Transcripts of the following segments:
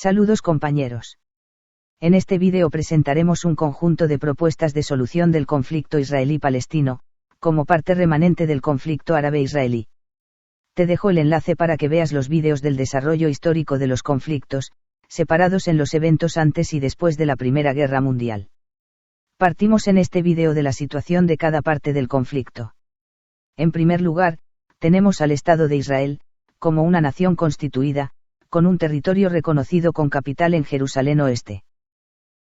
Saludos compañeros. En este vídeo presentaremos un conjunto de propuestas de solución del conflicto israelí-palestino, como parte remanente del conflicto árabe-israelí. Te dejo el enlace para que veas los vídeos del desarrollo histórico de los conflictos, separados en los eventos antes y después de la Primera Guerra Mundial. Partimos en este vídeo de la situación de cada parte del conflicto. En primer lugar, tenemos al Estado de Israel, como una nación constituida, con un territorio reconocido con capital en Jerusalén Oeste.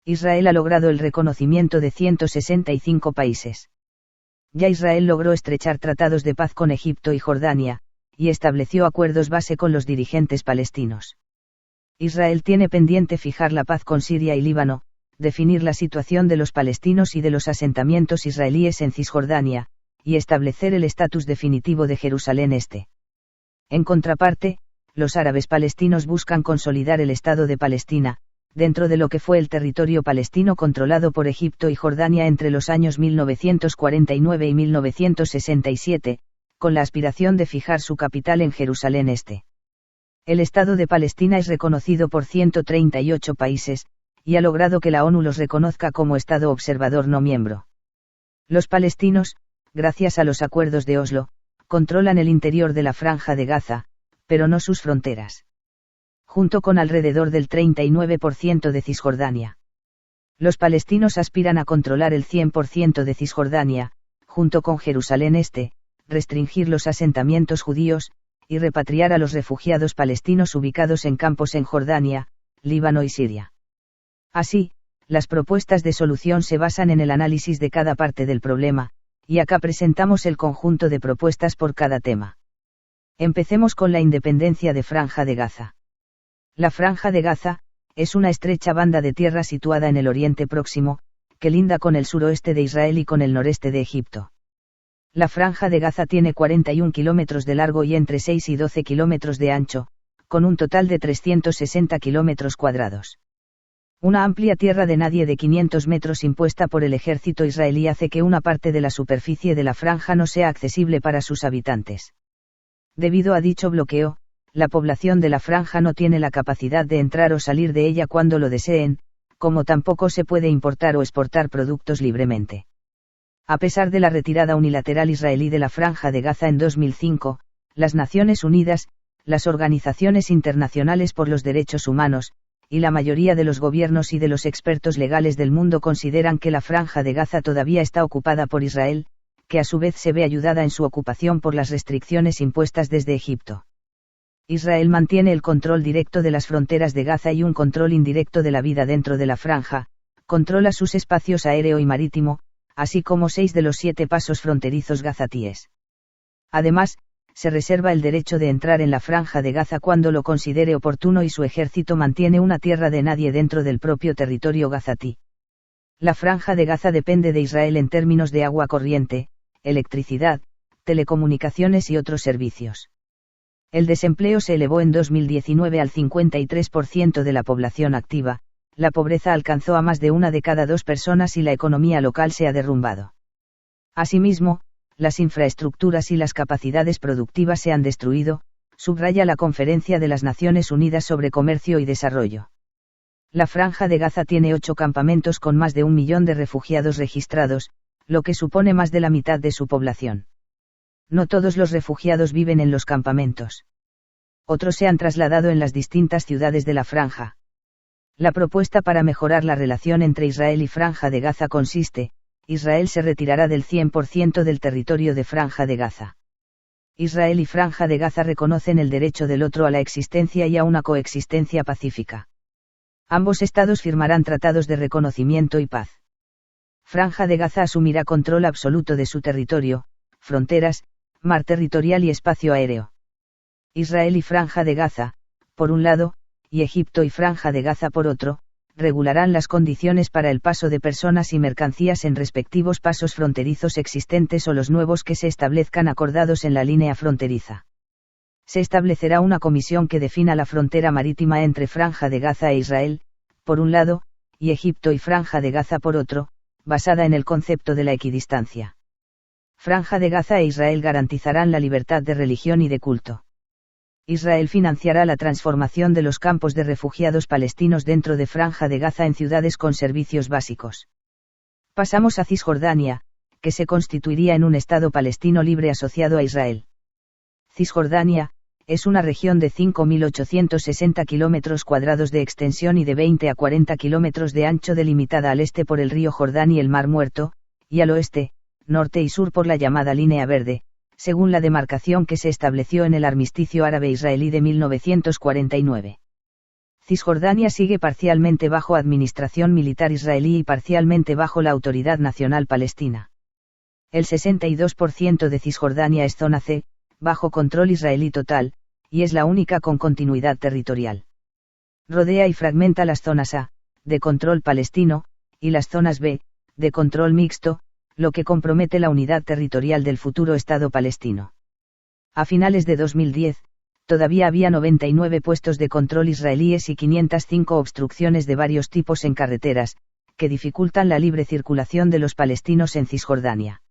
Israel ha logrado el reconocimiento de 165 países. Ya Israel logró estrechar tratados de paz con Egipto y Jordania, y estableció acuerdos base con los dirigentes palestinos. Israel tiene pendiente fijar la paz con Siria y Líbano, definir la situación de los palestinos y de los asentamientos israelíes en Cisjordania, y establecer el estatus definitivo de Jerusalén Este. En contraparte, los árabes palestinos buscan consolidar el Estado de Palestina, dentro de lo que fue el territorio palestino controlado por Egipto y Jordania entre los años 1949 y 1967, con la aspiración de fijar su capital en Jerusalén Este. El Estado de Palestina es reconocido por 138 países, y ha logrado que la ONU los reconozca como Estado observador no miembro. Los palestinos, gracias a los acuerdos de Oslo, controlan el interior de la Franja de Gaza, pero no sus fronteras. Junto con alrededor del 39% de Cisjordania. Los palestinos aspiran a controlar el 100% de Cisjordania, junto con Jerusalén Este, restringir los asentamientos judíos, y repatriar a los refugiados palestinos ubicados en campos en Jordania, Líbano y Siria. Así, las propuestas de solución se basan en el análisis de cada parte del problema, y acá presentamos el conjunto de propuestas por cada tema. Empecemos con la independencia de Franja de Gaza. La Franja de Gaza es una estrecha banda de tierra situada en el Oriente Próximo, que linda con el suroeste de Israel y con el noreste de Egipto. La Franja de Gaza tiene 41 kilómetros de largo y entre 6 y 12 kilómetros de ancho, con un total de 360 kilómetros cuadrados. Una amplia tierra de nadie de 500 metros impuesta por el ejército israelí hace que una parte de la superficie de la franja no sea accesible para sus habitantes. Debido a dicho bloqueo, la población de la franja no tiene la capacidad de entrar o salir de ella cuando lo deseen, como tampoco se puede importar o exportar productos libremente. A pesar de la retirada unilateral israelí de la Franja de Gaza en 2005, las Naciones Unidas, las organizaciones internacionales por los derechos humanos, y la mayoría de los gobiernos y de los expertos legales del mundo consideran que la Franja de Gaza todavía está ocupada por Israel, que a su vez se ve ayudada en su ocupación por las restricciones impuestas desde Egipto. Israel mantiene el control directo de las fronteras de Gaza y un control indirecto de la vida dentro de la franja, controla sus espacios aéreo y marítimo, así como 6 de los 7 pasos fronterizos gazatíes. Además, se reserva el derecho de entrar en la Franja de Gaza cuando lo considere oportuno y su ejército mantiene una tierra de nadie dentro del propio territorio gazatí. La Franja de Gaza depende de Israel en términos de agua corriente, electricidad, telecomunicaciones y otros servicios. El desempleo se elevó en 2019 al 53% de la población activa, la pobreza alcanzó a más de 1 de cada 2 personas y la economía local se ha derrumbado. Asimismo, las infraestructuras y las capacidades productivas se han destruido, subraya la Conferencia de las Naciones Unidas sobre Comercio y Desarrollo. La Franja de Gaza tiene 8 campamentos con más de 1 millón de refugiados registrados, lo que supone más de la mitad de su población. No todos los refugiados viven en los campamentos. Otros se han trasladado en las distintas ciudades de la franja. La propuesta para mejorar la relación entre Israel y Franja de Gaza consiste: Israel se retirará del 100% del territorio de Franja de Gaza. Israel y Franja de Gaza reconocen el derecho del otro a la existencia y a una coexistencia pacífica. Ambos estados firmarán tratados de reconocimiento y paz. Franja de Gaza asumirá control absoluto de su territorio, fronteras, mar territorial y espacio aéreo. Israel y Franja de Gaza, por un lado, y Egipto y Franja de Gaza por otro, regularán las condiciones para el paso de personas y mercancías en respectivos pasos fronterizos existentes o los nuevos que se establezcan acordados en la línea fronteriza. Se establecerá una comisión que defina la frontera marítima entre Franja de Gaza e Israel, por un lado, y Egipto y Franja de Gaza por otro, basada en el concepto de la equidistancia. Franja de Gaza e Israel garantizarán la libertad de religión y de culto. Israel financiará la transformación de los campos de refugiados palestinos dentro de Franja de Gaza en ciudades con servicios básicos. Pasamos a Cisjordania, que se constituiría en un Estado palestino libre asociado a Israel. Cisjordania es una región de 5.860 kilómetros cuadrados de extensión y de 20 a 40 kilómetros de ancho, delimitada al este por el río Jordán y el Mar Muerto, y al oeste, norte y sur por la llamada Línea Verde, según la demarcación que se estableció en el armisticio árabe-israelí de 1949. Cisjordania sigue parcialmente bajo administración militar israelí y parcialmente bajo la Autoridad Nacional Palestina. El 62% de Cisjordania es zona C, bajo control israelí total, y es la única con continuidad territorial. Rodea y fragmenta las zonas A, de control palestino, y las zonas B, de control mixto, lo que compromete la unidad territorial del futuro Estado palestino. A finales de 2010, todavía había 99 puestos de control israelíes y 505 obstrucciones de varios tipos en carreteras, que dificultan la libre circulación de los palestinos en Cisjordania.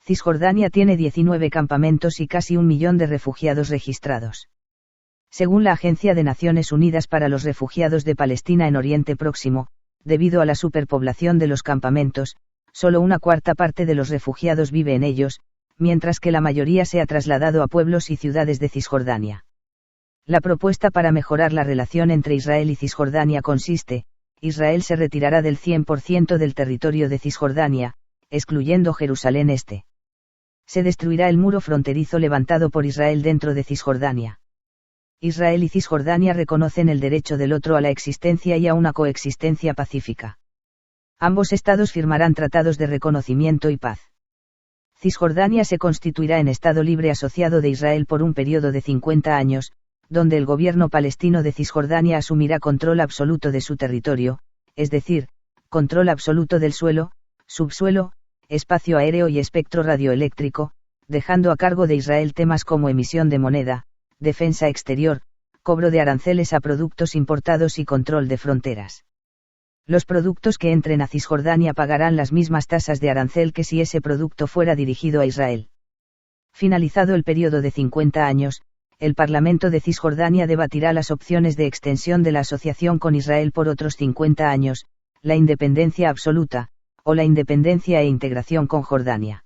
Cisjordania tiene 19 campamentos y casi 1 millón de refugiados registrados. Según la Agencia de Naciones Unidas para los Refugiados de Palestina en Oriente Próximo, debido a la superpoblación de los campamentos, solo una cuarta parte de los refugiados vive en ellos, mientras que la mayoría se ha trasladado a pueblos y ciudades de Cisjordania. La propuesta para mejorar la relación entre Israel y Cisjordania consiste: Israel se retirará del 100% del territorio de Cisjordania, excluyendo Jerusalén Este. Se destruirá el muro fronterizo levantado por Israel dentro de Cisjordania. Israel y Cisjordania reconocen el derecho del otro a la existencia y a una coexistencia pacífica. Ambos estados firmarán tratados de reconocimiento y paz. Cisjordania se constituirá en Estado libre asociado de Israel por un periodo de 50 años, donde el gobierno palestino de Cisjordania asumirá control absoluto de su territorio, es decir, control absoluto del suelo, subsuelo, espacio aéreo y espectro radioeléctrico, dejando a cargo de Israel temas como emisión de moneda, defensa exterior, cobro de aranceles a productos importados y control de fronteras. Los productos que entren a Cisjordania pagarán las mismas tasas de arancel que si ese producto fuera dirigido a Israel. Finalizado el periodo de 50 años, el Parlamento de Cisjordania debatirá las opciones de extensión de la asociación con Israel por otros 50 años, la independencia absoluta, o la independencia e integración con Jordania.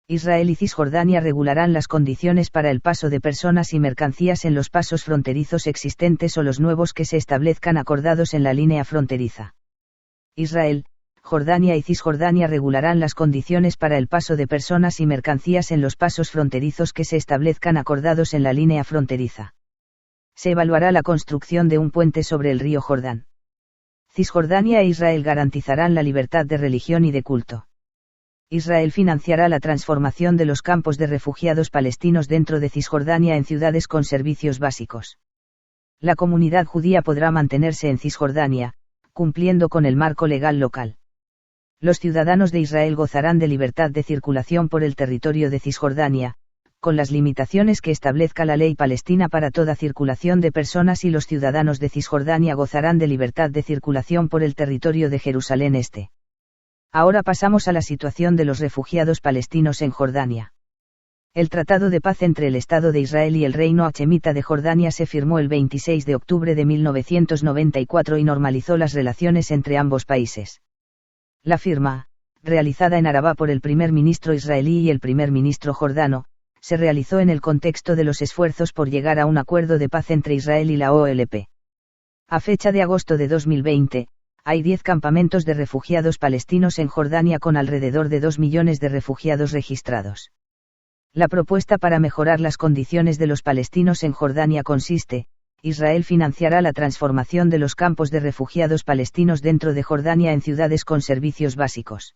Israel y Cisjordania regularán las condiciones para el paso de personas y mercancías en los pasos fronterizos existentes o los nuevos que se establezcan acordados en la línea fronteriza. Israel, Jordania y Cisjordania regularán las condiciones para el paso de personas y mercancías en los pasos fronterizos que se establezcan acordados en la línea fronteriza. Se evaluará la construcción de un puente sobre el río Jordán. Cisjordania e Israel garantizarán la libertad de religión y de culto. Israel financiará la transformación de los campos de refugiados palestinos dentro de Cisjordania en ciudades con servicios básicos. La comunidad judía podrá mantenerse en Cisjordania, cumpliendo con el marco legal local. Los ciudadanos de Israel gozarán de libertad de circulación por el territorio de Cisjordania, con las limitaciones que establezca la ley palestina para toda circulación de personas, y los ciudadanos de Cisjordania gozarán de libertad de circulación por el territorio de Jerusalén Este. Ahora pasamos a la situación de los refugiados palestinos en Jordania. El Tratado de Paz entre el Estado de Israel y el Reino Hachemita de Jordania se firmó el 26 de octubre de 1994 y normalizó las relaciones entre ambos países. La firma, realizada en Arabá por el primer ministro israelí y el primer ministro jordano, se realizó en el contexto de los esfuerzos por llegar a un acuerdo de paz entre Israel y la OLP. A fecha de agosto de 2020, hay 10 campamentos de refugiados palestinos en Jordania con alrededor de 2 millones de refugiados registrados. La propuesta para mejorar las condiciones de los palestinos en Jordania consiste: Israel financiará la transformación de los campos de refugiados palestinos dentro de Jordania en ciudades con servicios básicos.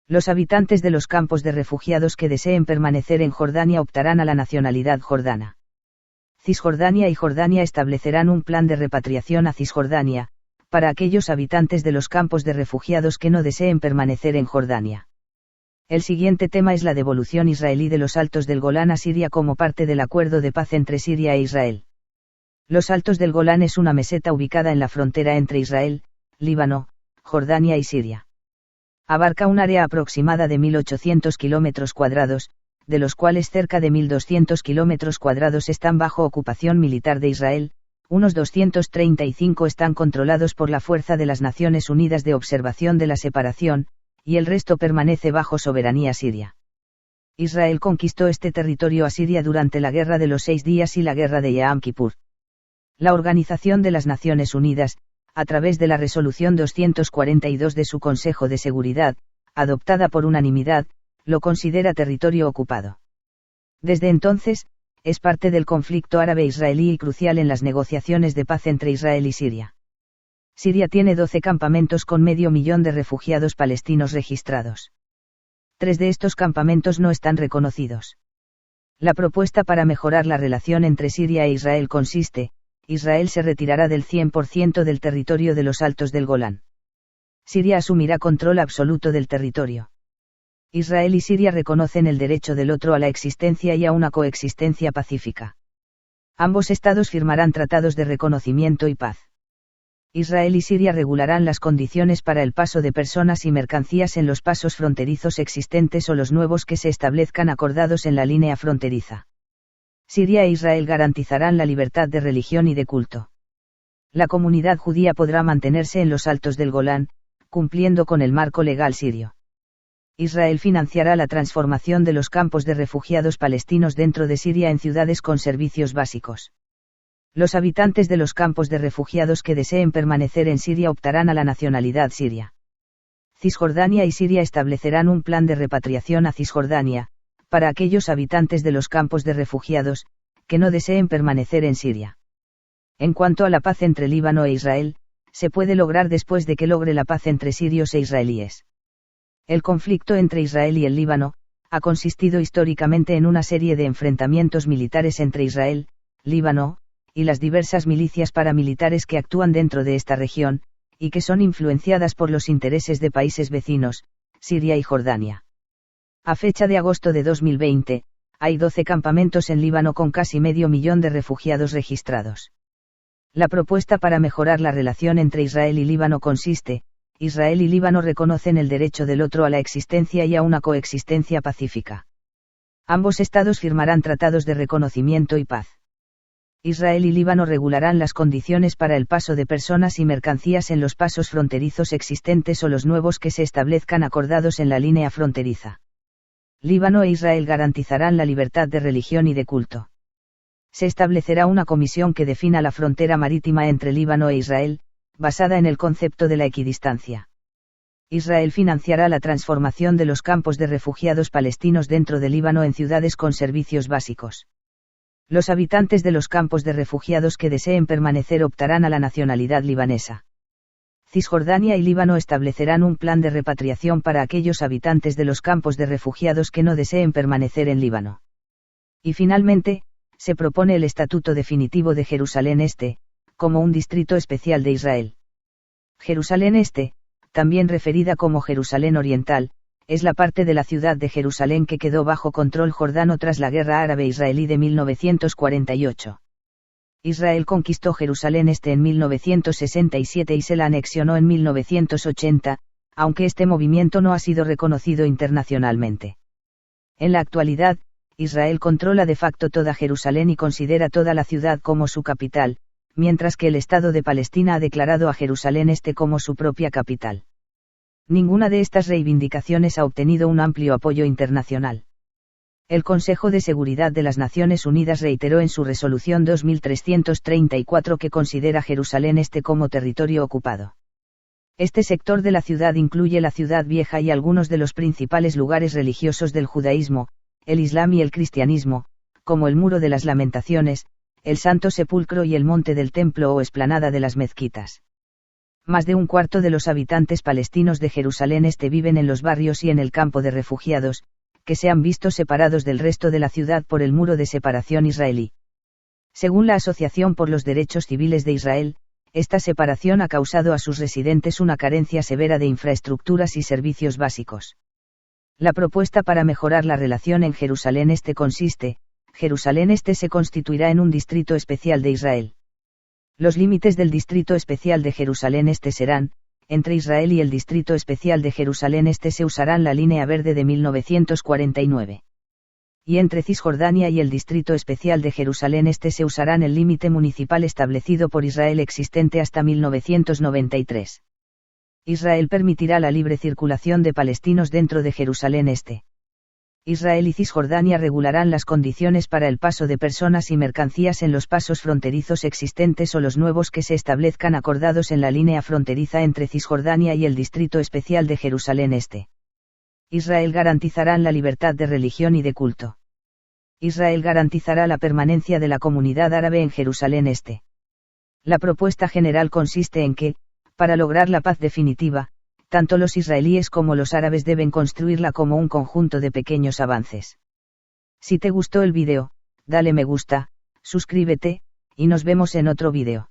Los habitantes de los campos de refugiados que deseen permanecer en Jordania optarán a la nacionalidad jordana. Cisjordania y Jordania establecerán un plan de repatriación a Cisjordania, para aquellos habitantes de los campos de refugiados que no deseen permanecer en Jordania. El siguiente tema es la devolución israelí de los Altos del Golán a Siria como parte del acuerdo de paz entre Siria e Israel. Los Altos del Golán es una meseta ubicada en la frontera entre Israel, Líbano, Jordania y Siria. Abarca un área aproximada de 1.800 kilómetros cuadrados, de los cuales cerca de 1.200 kilómetros cuadrados están bajo ocupación militar de Israel, unos 235 están controlados por la Fuerza de las Naciones Unidas de Observación de la Separación, y el resto permanece bajo soberanía siria. Israel conquistó este territorio a Siria durante la Guerra de los 6 Días y la Guerra de Yom Kippur. La Organización de las Naciones Unidas, a través de la Resolución 242 de su Consejo de Seguridad, adoptada por unanimidad, lo considera territorio ocupado. Desde entonces, es parte del conflicto árabe-israelí y crucial en las negociaciones de paz entre Israel y Siria. Siria tiene 12 campamentos con 500.000 de refugiados palestinos registrados. 3 de estos campamentos no están reconocidos. La propuesta para mejorar la relación entre Siria e Israel consiste: Israel se retirará del 100% del territorio de los Altos del Golán. Siria asumirá control absoluto del territorio. Israel y Siria reconocen el derecho del otro a la existencia y a una coexistencia pacífica. Ambos estados firmarán tratados de reconocimiento y paz. Israel y Siria regularán las condiciones para el paso de personas y mercancías en los pasos fronterizos existentes o los nuevos que se establezcan acordados en la línea fronteriza. Siria e Israel garantizarán la libertad de religión y de culto. La comunidad judía podrá mantenerse en los Altos del Golán, cumpliendo con el marco legal sirio. Israel financiará la transformación de los campos de refugiados palestinos dentro de Siria en ciudades con servicios básicos. Los habitantes de los campos de refugiados que deseen permanecer en Siria optarán a la nacionalidad siria. Cisjordania y Siria establecerán un plan de repatriación a Cisjordania, para aquellos habitantes de los campos de refugiados, que no deseen permanecer en Siria. En cuanto a la paz entre Líbano e Israel, se puede lograr después de que logre la paz entre sirios e israelíes. El conflicto entre Israel y el Líbano ha consistido históricamente en una serie de enfrentamientos militares entre Israel, Líbano, y las diversas milicias paramilitares que actúan dentro de esta región, y que son influenciadas por los intereses de países vecinos, Siria y Jordania. A fecha de agosto de 2020, hay 12 campamentos en Líbano con casi 500.000 de refugiados registrados. La propuesta para mejorar la relación entre Israel y Líbano consiste: Israel y Líbano reconocen el derecho del otro a la existencia y a una coexistencia pacífica. Ambos estados firmarán tratados de reconocimiento y paz. Israel y Líbano regularán las condiciones para el paso de personas y mercancías en los pasos fronterizos existentes o los nuevos que se establezcan acordados en la línea fronteriza. Líbano e Israel garantizarán la libertad de religión y de culto. Se establecerá una comisión que defina la frontera marítima entre Líbano e Israel, basada en el concepto de la equidistancia. Israel financiará la transformación de los campos de refugiados palestinos dentro de Líbano en ciudades con servicios básicos. Los habitantes de los campos de refugiados que deseen permanecer optarán a la nacionalidad libanesa. Cisjordania y Líbano establecerán un plan de repatriación para aquellos habitantes de los campos de refugiados que no deseen permanecer en Líbano. Y finalmente, se propone el Estatuto Definitivo de Jerusalén Este, como un distrito especial de Israel. Jerusalén Este, también referida como Jerusalén Oriental, es la parte de la ciudad de Jerusalén que quedó bajo control jordano tras la Guerra Árabe-Israelí de 1948. Israel conquistó Jerusalén Este en 1967 y se la anexionó en 1980, aunque este movimiento no ha sido reconocido internacionalmente. En la actualidad, Israel controla de facto toda Jerusalén y considera toda la ciudad como su capital, mientras que el Estado de Palestina ha declarado a Jerusalén Este como su propia capital. Ninguna de estas reivindicaciones ha obtenido un amplio apoyo internacional. El Consejo de Seguridad de las Naciones Unidas reiteró en su resolución 2334 que considera Jerusalén Este como territorio ocupado. Este sector de la ciudad incluye la Ciudad Vieja y algunos de los principales lugares religiosos del judaísmo, el islam y el cristianismo, como el Muro de las Lamentaciones, el Santo Sepulcro y el Monte del Templo o Explanada de las Mezquitas. Más de un cuarto de los habitantes palestinos de Jerusalén Este viven en los barrios y en el campo de refugiados, que se han visto separados del resto de la ciudad por el muro de separación israelí. Según la Asociación por los Derechos Civiles de Israel, esta separación ha causado a sus residentes una carencia severa de infraestructuras y servicios básicos. La propuesta para mejorar la relación en Jerusalén Este consiste: Jerusalén Este se constituirá en un distrito especial de Israel. Los límites del Distrito Especial de Jerusalén Este serán: entre Israel y el Distrito Especial de Jerusalén Este se usarán la línea verde de 1949. y entre Cisjordania y el Distrito Especial de Jerusalén Este se usarán el límite municipal establecido por Israel existente hasta 1993. Israel permitirá la libre circulación de palestinos dentro de Jerusalén Este. Israel y Cisjordania regularán las condiciones para el paso de personas y mercancías en los pasos fronterizos existentes o los nuevos que se establezcan acordados en la línea fronteriza entre Cisjordania y el Distrito Especial de Jerusalén Este. Israel garantizará la libertad de religión y de culto. Israel garantizará la permanencia de la comunidad árabe en Jerusalén Este. La propuesta general consiste en que, para lograr la paz definitiva, tanto los israelíes como los árabes deben construirla como un conjunto de pequeños avances. Si te gustó el vídeo, dale me gusta, suscríbete, y nos vemos en otro vídeo.